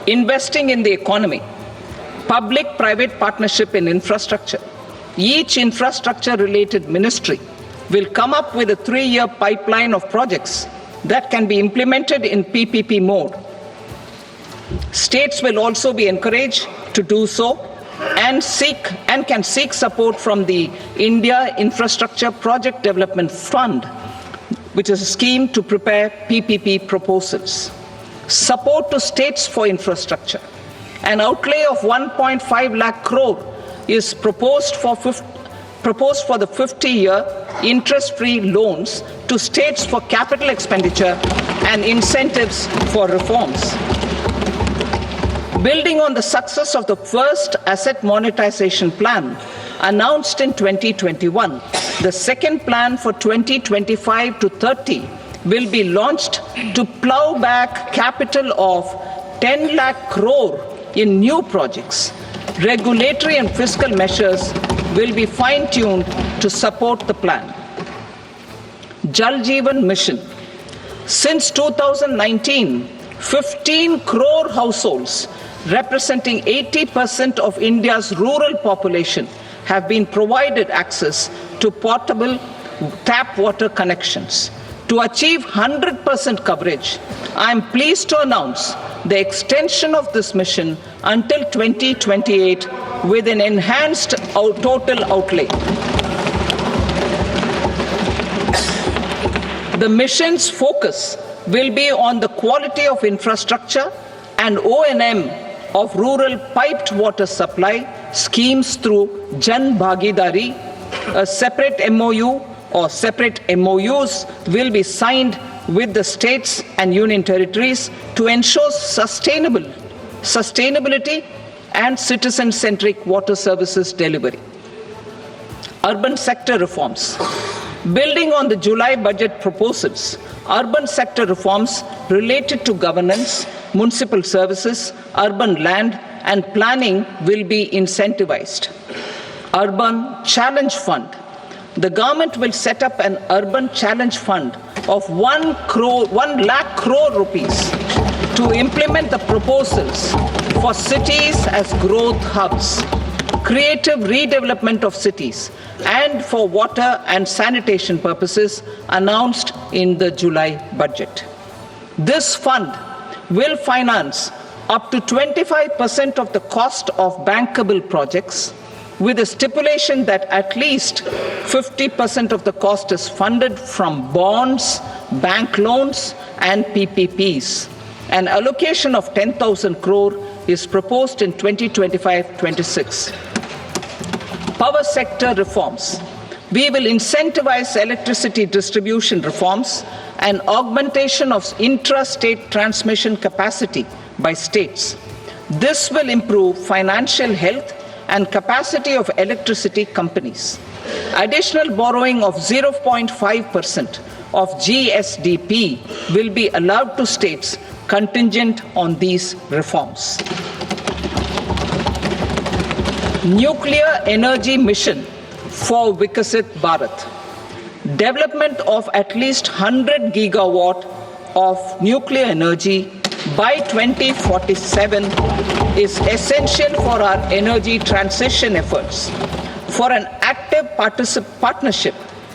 investing in the economy, public-private partnership in infrastructure. Each infrastructure-related ministry will come up with a 3-year pipeline of projects that can be implemented in PPP mode. States will also be encouraged to do so and can seek support from the India Infrastructure Project Development Fund, which is a scheme to prepare PPP proposals. Support to states for infrastructure. An outlay of 1.5 lakh crore is proposed for the 50-year interest-free loans to states for capital expenditure and incentives for reforms. Building on the success of the first asset monetization plan announced in 2021, the second plan for 2025 to 30 will be launched to plow back capital of 10 lakh crore in new projects. Regulatory and fiscal measures will be fine-tuned to support the plan. Jal Jeevan Mission. Since 2019, 15 crore households, representing 80% of India's rural population, have been provided access to portable tap water connections. To achieve 100% coverage, I am pleased to announce the extension of this mission until 2028 with an enhanced total outlay. The mission's focus will be on the quality of infrastructure and O&M of rural piped water supply schemes through Jan Bhagidari. A separate MOU or separate MOUs will be signed with the states and union territories to ensure sustainability and citizen-centric water services delivery. Urban sector reforms. Building on the July budget proposals, urban sector reforms related to governance, municipal services, urban land and planning will be incentivized. Urban Challenge Fund. The government will set up an urban challenge fund of 1 lakh crore rupees to implement the proposals for cities as growth hubs, creative redevelopment of cities, and for water and sanitation purposes announced in the July budget. This fund will finance up to 25% of the cost of bankable projects, with a stipulation that at least 50% of the cost is funded from bonds, bank loans, and PPPs. An allocation of 10,000 crore is proposed in 2025-26. Power sector reforms. We will incentivize electricity distribution reforms and augmentation of intra-state transmission capacity by states. This will improve financial health and capacity of electricity companies. Additional borrowing of 0.5% of GSDP will be allowed to states contingent on these reforms. Nuclear energy mission for Vikasit Bharat. Development of at least 100 gigawatt of nuclear energy by 2047 is essential for our energy transition efforts. For an active partnership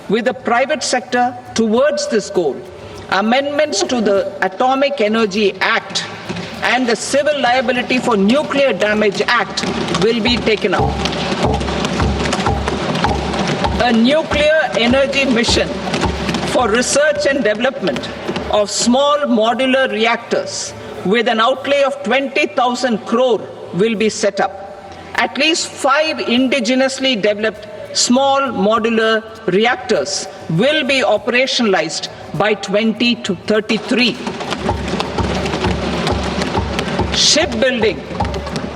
with the private sector towards this goal, amendments to the Atomic Energy Act and the Civil Liability for Nuclear Damage Act will be taken up. A nuclear energy mission for research and development of small modular reactors with an outlay of 20,000 crore will be set up. At least 5 indigenously developed small modular reactors will be operationalized by 2033. Shipbuilding.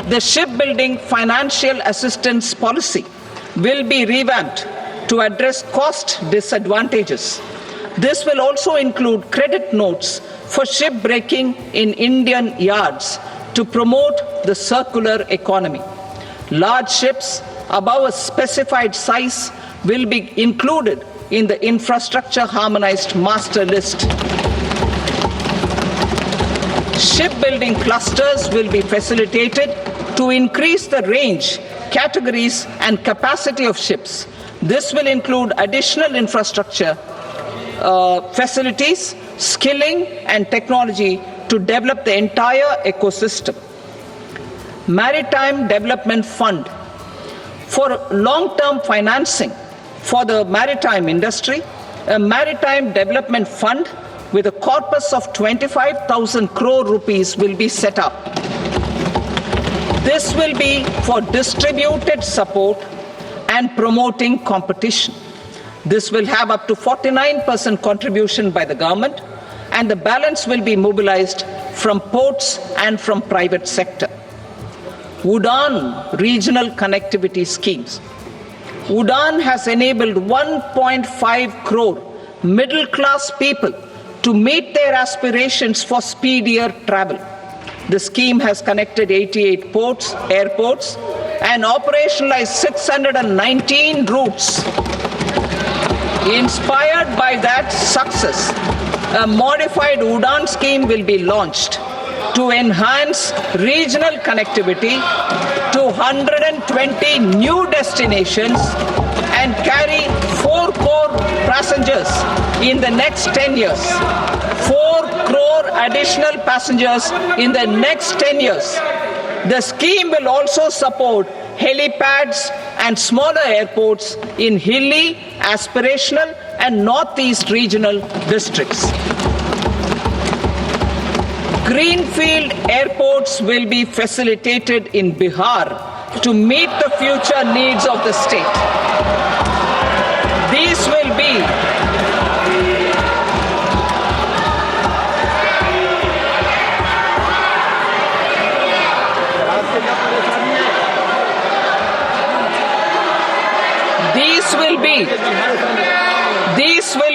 The shipbuilding financial assistance policy will be revamped to address cost disadvantages. This will also include credit notes for shipbreaking in Indian yards to promote the circular economy. Large ships above a specified size will be included in the infrastructure harmonized master list. Shipbuilding clusters will be facilitated to increase the range, categories, and capacity of ships. This will include additional infrastructure, facilities, skilling, and technology to develop the entire ecosystem. Maritime Development Fund. For long-term financing for the maritime industry, a Maritime Development Fund with a corpus of 25,000 crore rupees will be set up. This will be for distributed support and promoting competition. This will have up to 49% contribution by the government, and the balance will be mobilized from ports and from private sector. UDAN regional connectivity schemes. UDAN has enabled 1.5 crore middle-class people to meet their aspirations for speedier travel. The scheme has connected 88 airports, and operationalized 619 routes. Inspired by that success, a modified UDAN scheme will be launched to enhance regional connectivity to 120 new destinations and carry 4 crore passengers in the next 10 years. 4 crore additional passengers in the next 10 years. The scheme will also support helipads and smaller airports in hilly, aspirational, and northeast regional districts. Greenfield airports will be facilitated in Bihar to meet the future needs of the state. These will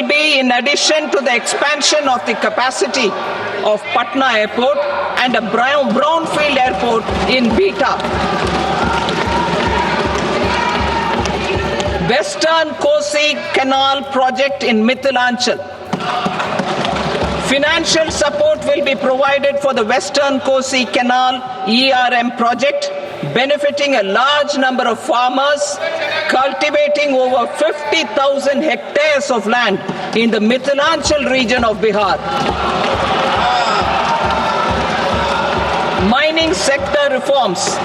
be in addition to the expansion of the capacity of Patna Airport and a brownfield airport in Beta. Western Kosi Canal project in Mithilanchal. Financial support will be provided for the Western Kosi Canal ERM project, benefiting a large number of farmers, cultivating over 50,000 hectares of land in the Mithilanchal region of Bihar. Mining sector reforms.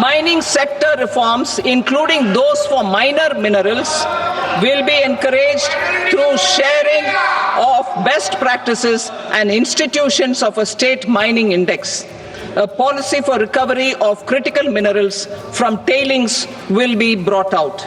Mining sector reforms, including those for minor minerals, will be encouraged through sharing of best practices and institutions of a state mining index. A policy for recovery of critical minerals from tailings will be brought out.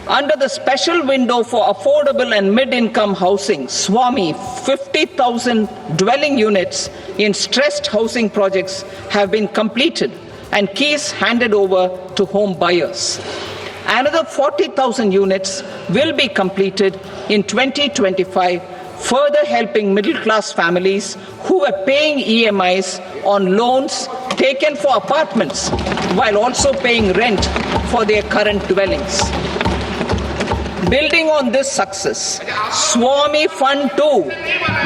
Under the special window for affordable and mid-income housing, SWAMI, 50,000 dwelling units in stressed housing projects have been completed and keys handed over to home buyers. Another 40,000 units will be completed in 2025, further helping middle-class families who are paying EMIs on loans taken for apartments while also paying rent for their current dwellings. Building on this success, SWAMI Fund 2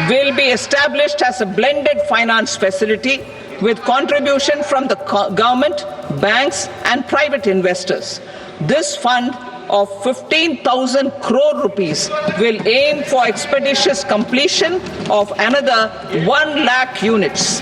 will be established as a blended finance facility with contribution from the government, banks, and private investors. This fund of 15,000 crore rupees will aim for expeditious completion of another 1 lakh units.